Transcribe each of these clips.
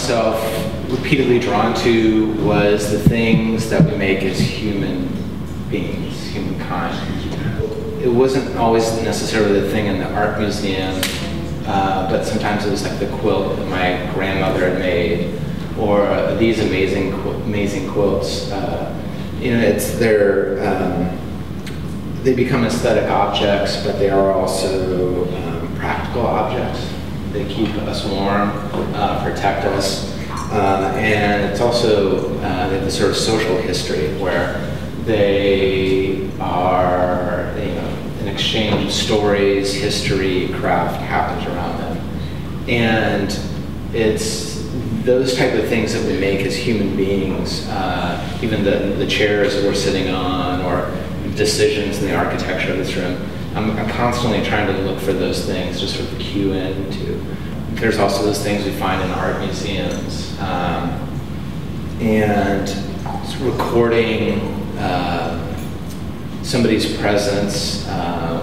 myself repeatedly drawn to was the things that we make as human beings, humankind. It wasn't always necessarily the thing in the art museum, but sometimes it was like the quilt that my grandmother had made, or these amazing quilts. They become aesthetic objects, but they are also practical objects. They keep us warm, protect us, and it's also the sort of social history where they are, an exchange of stories, history, craft happens around them, and it's those type of things that we make as human beings, even the chairs that we're sitting on, or decisions in the architecture of this room. I'm constantly trying to look for those things, just sort of cue into. There's also those things we find in art museums, and recording somebody's presence,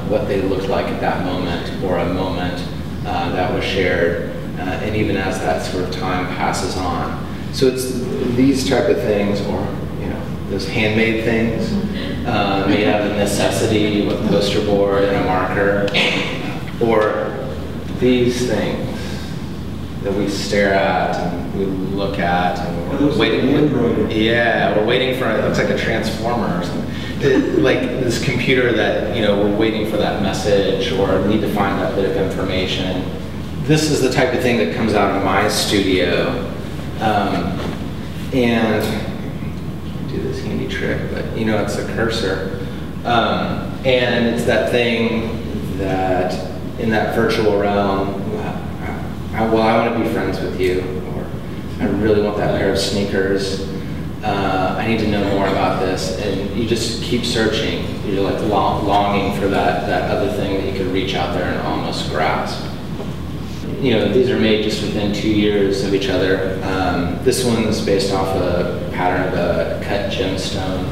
what they looked like at that moment, or a moment that was shared, and even as that sort of time passes on. So it's these type of things, or those handmade things made out of necessity with a poster board and a marker, or these things that we stare at and we look at, and we're waiting. We're waiting for it looks like a transformer or something. Like this computer that we're waiting for that message, or need to find that bit of information. This is the type of thing that comes out of my studio, and do this handy trick, but it's a cursor, and it's that thing that in that virtual realm, I want to be friends with you, or I really want that pair of sneakers. I need to know more about this, and you just keep searching. You're like longing for that other thing that you could reach out there and almost grasp. These are made just within 2 years of each other. This one's based off a pattern of a cut gemstone.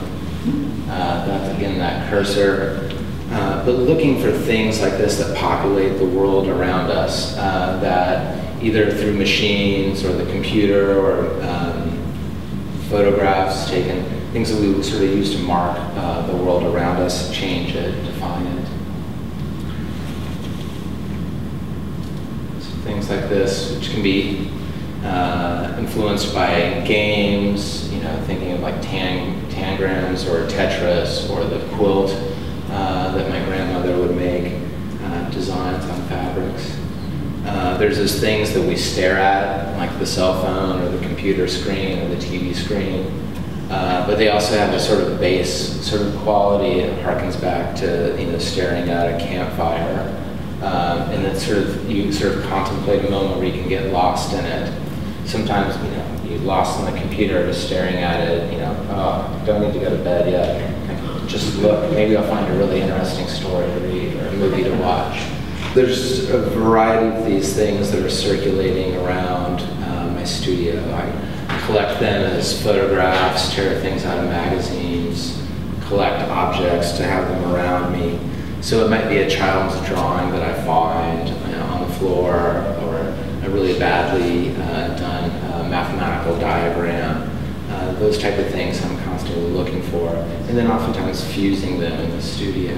That's again that cursor. But looking for things like this that populate the world around us, that either through machines or the computer or photographs taken, things that we sort of use to mark the world around us, change it, define it. Things like this, which can be influenced by games, thinking of like tangrams or Tetris, or the quilt that my grandmother would make, designs on fabrics. There's those things that we stare at, like the cell phone or the computer screen or the TV screen, but they also have a sort of base sort of quality. It harkens back to staring at a campfire. And then you sort of contemplate a moment where you can get lost in it. Sometimes, you're lost in the computer, just staring at it, don't need to go to bed yet. Just look, maybe I'll find a really interesting story to read or a movie to watch. There's a variety of these things that are circulating around my studio. I collect them as photographs, tear things out of magazines, collect objects to have them around me. So it might be a child's drawing that I find on the floor, or a really badly done mathematical diagram. Those type of things I'm constantly looking for, and then oftentimes fusing them in the studio.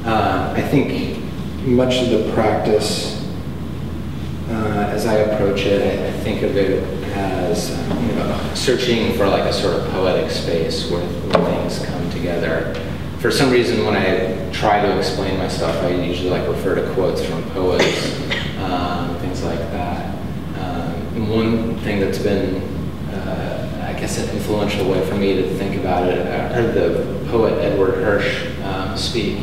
I think much of the practice, as I approach it, I think of it as searching for like a sort of poetic space where things come together. For some reason, when I try to explain my stuff, I usually refer to quotes from poets, things like that. And one thing that's been, I guess, an influential way for me to think about it, I heard the poet Edward Hirsch speak,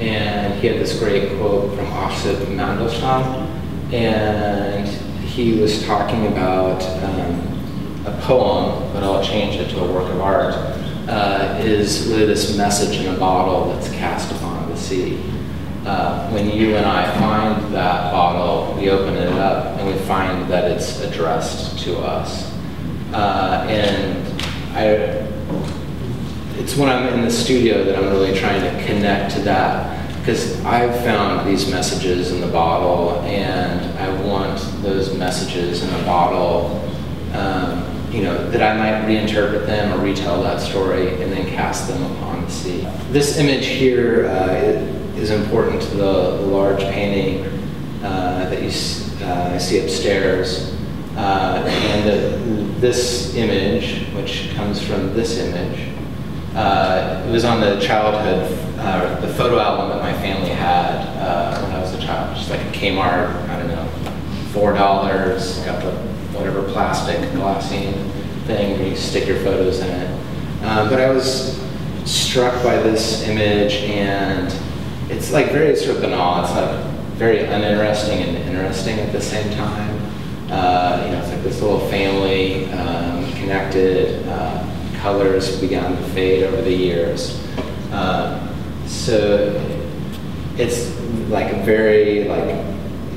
and he had this great quote from Osip Mandelstam, and he was talking about a poem, but I'll change it to a work of art. Is really this message in a bottle that's cast upon the sea. When you and I find that bottle, we open it up and we find that it's addressed to us. It's when I'm in the studio that I'm really trying to connect to that, because I've found these messages in the bottle, and I want those messages in a bottle, you know, that I might reinterpret them or retell that story and then cast them upon the sea. This image here is important to the large painting that you see upstairs. And this image, which comes from this image, it was on the childhood, the photo album that my family had when I was a child. Just like a Kmart, I don't know, $4, got the whatever plastic glassine thing where you stick your photos in it. But I was struck by this image, and it's like very sort of banal. It's like very uninteresting and interesting at the same time. You know, it's like this little family, connected, colors began to fade over the years. So it's like a very, like,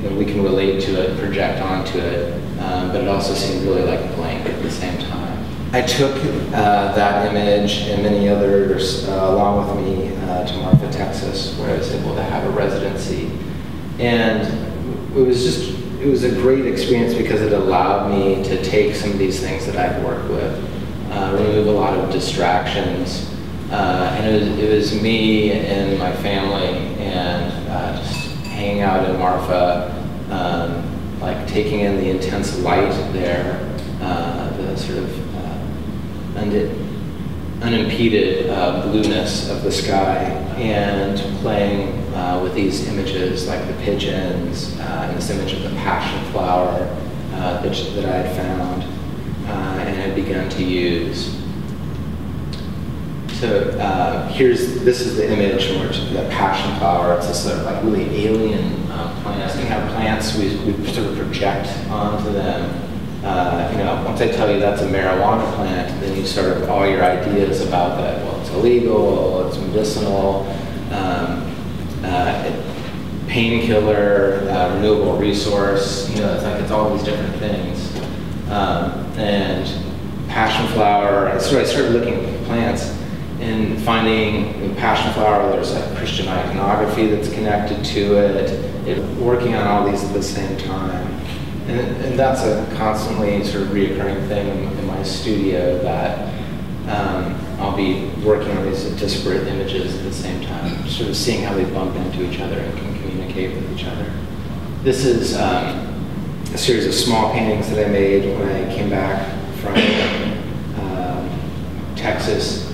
you know, we can relate to it, project onto it, but it also seemed really like blank at the same time. I took that image and many others along with me to Marfa, Texas, where I was able to have a residency. And it was a great experience because it allowed me to take some of these things that I've worked with, remove a lot of distractions, and it was me and my family and just hanging out in Marfa, like taking in the intense light there, the sort of unimpeded blueness of the sky, and playing with these images like the pigeons, and this image of the passion flower that I had found and had begun to use. So this is the image in which the passion flower, it's this sort of like really alien plant. You have plants, we sort of project onto them. You know, once I tell you that's a marijuana plant, then you sort of, all your ideas about that, well, it's illegal, it's medicinal, painkiller, renewable resource, you know, it's all these different things. And passion flower, so I started looking at plants and finding in passion flower, there's like Christian iconography that's connected to it, working on all these at the same time. And that's a constantly sort of reoccurring thing in my studio, that I'll be working on these disparate images at the same time, sort of seeing how they bump into each other and can communicate with each other. This is a series of small paintings that I made when I came back from Texas,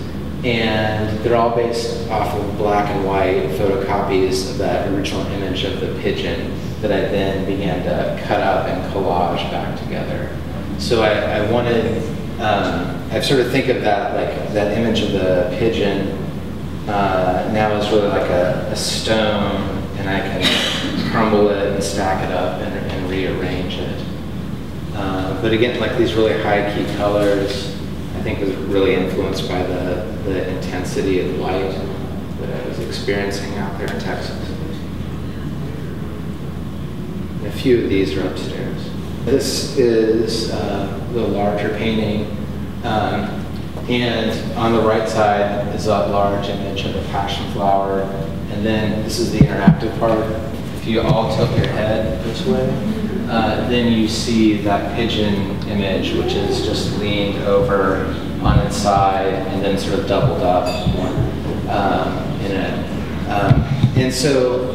and they're all based off of black and white photocopies of that original image of the pigeon that I then began to cut up and collage back together. So I wanted, I sort of think of that, like that image of the pigeon now as really like a stone, and I can crumble it and stack it up and rearrange it. But again, like these really high key colors, I think was really influenced by the intensity of light that I was experiencing out there in Texas. A few of these are upstairs. This is the larger painting, and on the right side is that large image of the passion flower, and then this is the interactive part. If you all tilt your head this way, then you see that pigeon image, which is just leaned over on its side and then sort of doubled up in it. And so,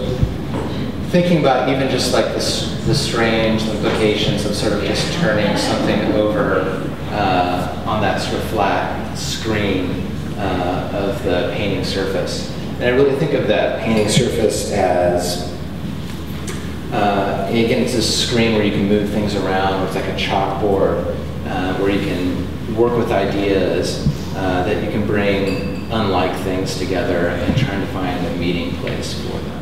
thinking about even just like the strange implications of sort of just turning something over on that sort of flat screen of the painting surface. And I really think of that painting surface as, again, it's this screen where you can move things around, where it's like a chalkboard, where you can work with ideas, that you can bring unlike things together and trying to find a meeting place for them.